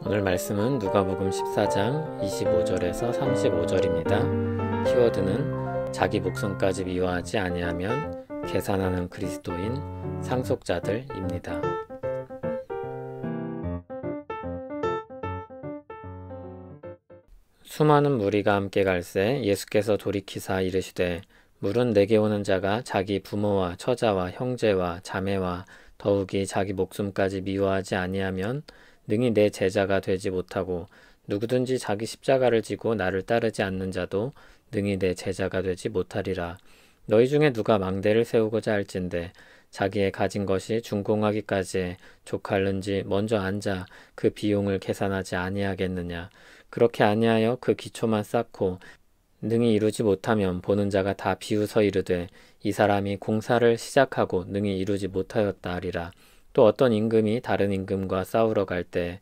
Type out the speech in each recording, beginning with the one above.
오늘 말씀은 누가복음 14장 25절에서 35절입니다. 키워드는 자기 목숨까지 미워하지 아니하면 계산하는 그리스도인 상속자들입니다. 수많은 무리가 함께 갈새 예수께서 돌이키사 이르시되 물은 내게 오는 자가 자기 부모와 처자와 형제와 자매와 더욱이 자기 목숨까지 미워하지 아니하면 능히 내 제자가 되지 못하고 누구든지 자기 십자가를 지고 나를 따르지 않는 자도 능히 내 제자가 되지 못하리라. 너희 중에 누가 망대를 세우고자 할진대 자기의 가진 것이 준공하기까지 족할는지 먼저 앉아 그 비용을 계산하지 아니하겠느냐. 그렇게 아니하여 그 기초만 쌓고 능히 이루지 못하면 보는 자가 다 비웃어 이르되 이 사람이 공사를 시작하고 능히 이루지 못하였다 하리라. 또 어떤 임금이 다른 임금과 싸우러 갈 때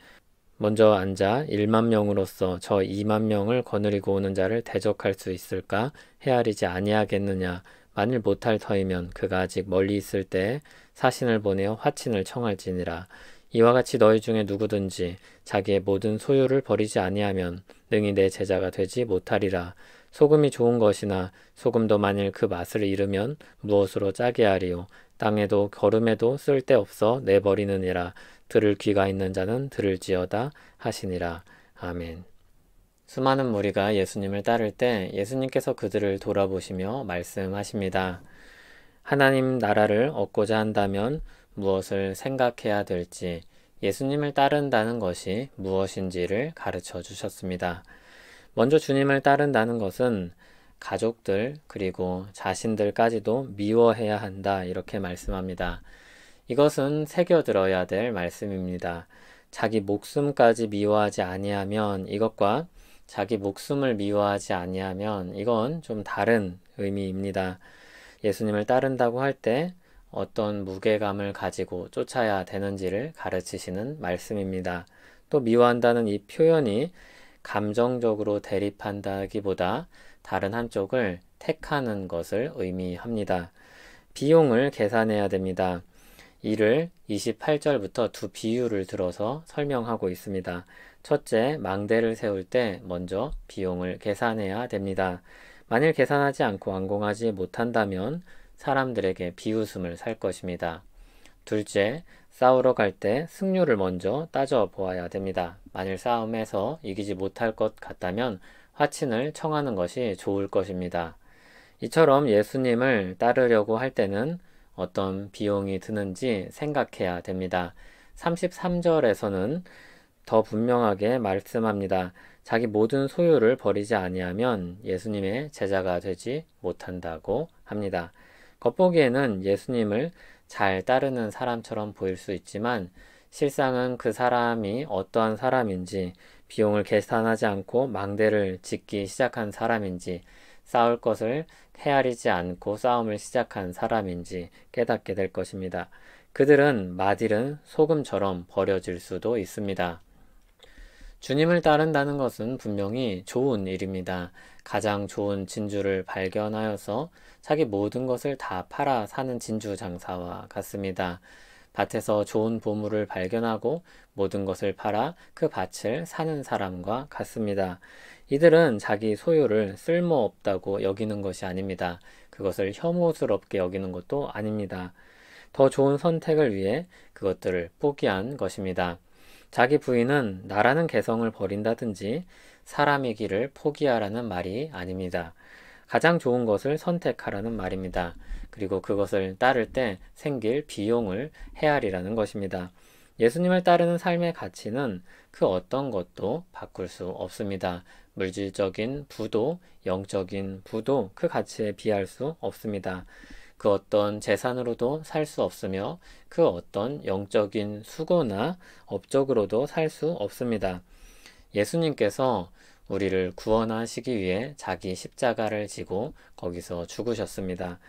먼저 앉아 1만 명으로서 저 2만 명을 거느리고 오는 자를 대적할 수 있을까 헤아리지 아니하겠느냐. 만일 못할 터이면 그가 아직 멀리 있을 때에 사신을 보내어 화친을 청할지니라. 이와 같이 너희 중에 누구든지 자기의 모든 소유를 버리지 아니하면 능히 내 제자가 되지 못하리라. 소금이 좋은 것이나 소금도 만일 그 맛을 잃으면 무엇으로 짜게 하리요. 땅에도 거름에도 쓸데없어 내버리느니라. 들을 귀가 있는 자는 들을지어다 하시니라. 아멘. 수많은 무리가 예수님을 따를 때 예수님께서 그들을 돌아보시며 말씀하십니다. 하나님 나라를 얻고자 한다면 무엇을 생각해야 될지, 예수님을 따른다는 것이 무엇인지를 가르쳐 주셨습니다. 먼저 주님을 따른다는 것은 가족들 그리고 자신들까지도 미워해야 한다 이렇게 말씀합니다. 이것은 새겨들어야 될 말씀입니다. 자기 목숨까지 미워하지 아니하면 이것과 자기 목숨을 미워하지 아니하면 이건 좀 다른 의미입니다. 예수님을 따른다고 할 때 어떤 무게감을 가지고 쫓아야 되는지를 가르치시는 말씀입니다. 또 미워한다는 이 표현이 감정적으로 대립한다기보다 다른 한쪽을 택하는 것을 의미합니다. 비용을 계산해야 됩니다. 이를 28절부터 두 비유를 들어서 설명하고 있습니다. 첫째, 망대를 세울 때 먼저 비용을 계산해야 됩니다. 만일 계산하지 않고 완공하지 못한다면 사람들에게 비웃음을 살 것입니다. 둘째, 싸우러 갈 때 승률을 먼저 따져보아야 됩니다. 만일 싸움에서 이기지 못할 것 같다면 화친을 청하는 것이 좋을 것입니다. 이처럼 예수님을 따르려고 할 때는 어떤 비용이 드는지 생각해야 됩니다. 33절에서는 더 분명하게 말씀합니다. 자기 모든 소유를 버리지 아니하면 예수님의 제자가 되지 못한다고 합니다. 겉보기에는 예수님을 잘 따르는 사람처럼 보일 수 있지만 실상은 그 사람이 어떠한 사람인지, 비용을 계산하지 않고 망대를 짓기 시작한 사람인지, 싸울 것을 헤아리지 않고 싸움을 시작한 사람인지 깨닫게 될 것입니다. 그들은 맛 잃은 소금처럼 버려질 수도 있습니다. 주님을 따른다는 것은 분명히 좋은 일입니다. 가장 좋은 진주를 발견하여서 자기 모든 것을 다 팔아 사는 진주 장사와 같습니다. 밭에서 좋은 보물을 발견하고 모든 것을 팔아 그 밭을 사는 사람과 같습니다. 이들은 자기 소유를 쓸모없다고 여기는 것이 아닙니다. 그것을 혐오스럽게 여기는 것도 아닙니다. 더 좋은 선택을 위해 그것들을 포기한 것입니다. 자기 부인은 나라는 개성을 버린다든지 사람이기를 포기하라는 말이 아닙니다. 가장 좋은 것을 선택하라는 말입니다. 그리고 그것을 따를 때 생길 비용을 헤아리라는 것입니다. 예수님을 따르는 삶의 가치는 그 어떤 것도 바꿀 수 없습니다. 물질적인 부도, 영적인 부도 그 가치에 비할 수 없습니다. 그 어떤 재산으로도 살 수 없으며 그 어떤 영적인 수고나 업적으로도 살 수 없습니다. 예수님께서 우리를 구원하시기 위해 자기 십자가를 지고 거기서 죽으셨습니다.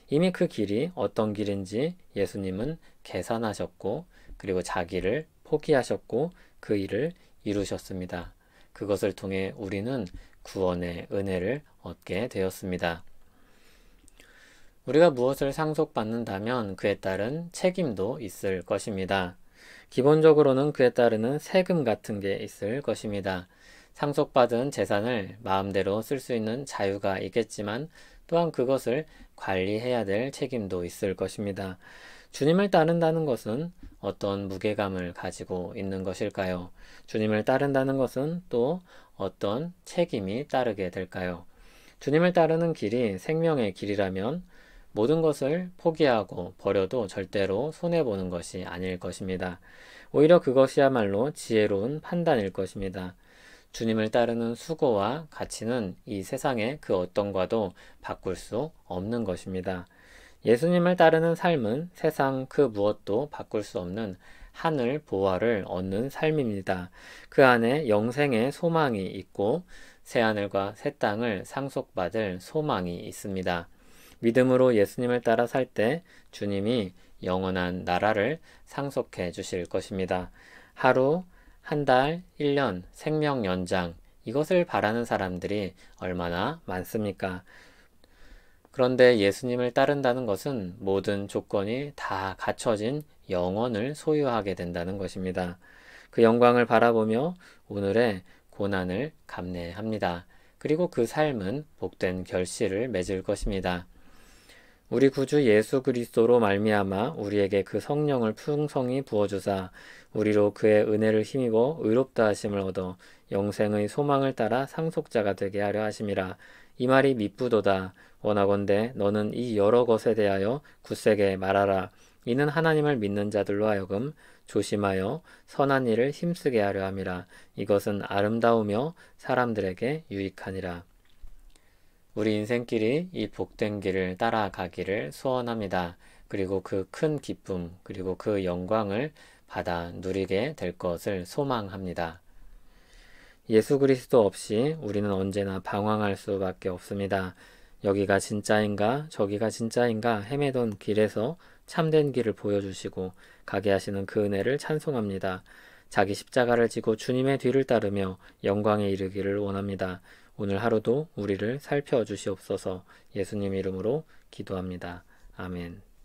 이미 그 길이 어떤 길인지 예수님은 계산하셨고 그리고 자기를 포기하셨고 그 일을 이루셨습니다. 그것을 통해 우리는 구원의 은혜를 얻게 되었습니다. 우리가 무엇을 상속받는다면 그에 따른 책임도 있을 것입니다. 기본적으로는 그에 따르는 세금 같은 게 있을 것입니다. 상속받은 재산을 마음대로 쓸 수 있는 자유가 있겠지만 또한 그것을 관리해야 될 책임도 있을 것입니다. 주님을 따른다는 것은 어떤 무게감을 가지고 있는 것일까요? 주님을 따른다는 것은 또 어떤 책임이 따르게 될까요? 주님을 따르는 길이 생명의 길이라면 모든 것을 포기하고 버려도 절대로 손해보는 것이 아닐 것입니다. 오히려 그것이야말로 지혜로운 판단일 것입니다. 주님을 따르는 수고와 가치는 이 세상의 그 어떤 과도 바꿀 수 없는 것입니다. 예수님을 따르는 삶은 세상 그 무엇도 바꿀 수 없는 하늘 보화를 얻는 삶입니다. 그 안에 영생의 소망이 있고 새하늘과 새 땅을 상속받을 소망이 있습니다. 믿음으로 예수님을 따라 살 때 주님이 영원한 나라를 상속해 주실 것입니다. 하루, 한 달, 1년, 생명 연장, 이것을 바라는 사람들이 얼마나 많습니까? 그런데 예수님을 따른다는 것은 모든 조건이 다 갖춰진 영원을 소유하게 된다는 것입니다. 그 영광을 바라보며 오늘의 고난을 감내합니다. 그리고 그 삶은 복된 결실을 맺을 것입니다. 우리 구주 예수 그리스도로 말미암아 우리에게 그 성령을 풍성히 부어주사 우리로 그의 은혜를 힘입어 의롭다 하심을 얻어 영생의 소망을 따라 상속자가 되게 하려 하심이라. 이 말이 미쁘도다. 원하건대 너는 이 여러 것에 대하여 굳세게 말하라. 이는 하나님을 믿는 자들로 하여금 조심하여 선한 일을 힘쓰게 하려 함이라. 이것은 아름다우며 사람들에게 유익하니라. 우리 인생길이 이 복된 길을 따라가기를 소원합니다. 그리고 그 큰 기쁨, 그리고 그 영광을 받아 누리게 될 것을 소망합니다. 예수 그리스도 없이 우리는 언제나 방황할 수밖에 없습니다. 여기가 진짜인가 저기가 진짜인가 헤매던 길에서 참된 길을 보여주시고 가게 하시는 그 은혜를 찬송합니다. 자기 십자가를 지고 주님의 뒤를 따르며 영광에 이르기를 원합니다. 오늘 하루도 우리를 살펴주시옵소서. 예수님 이름으로 기도합니다. 아멘.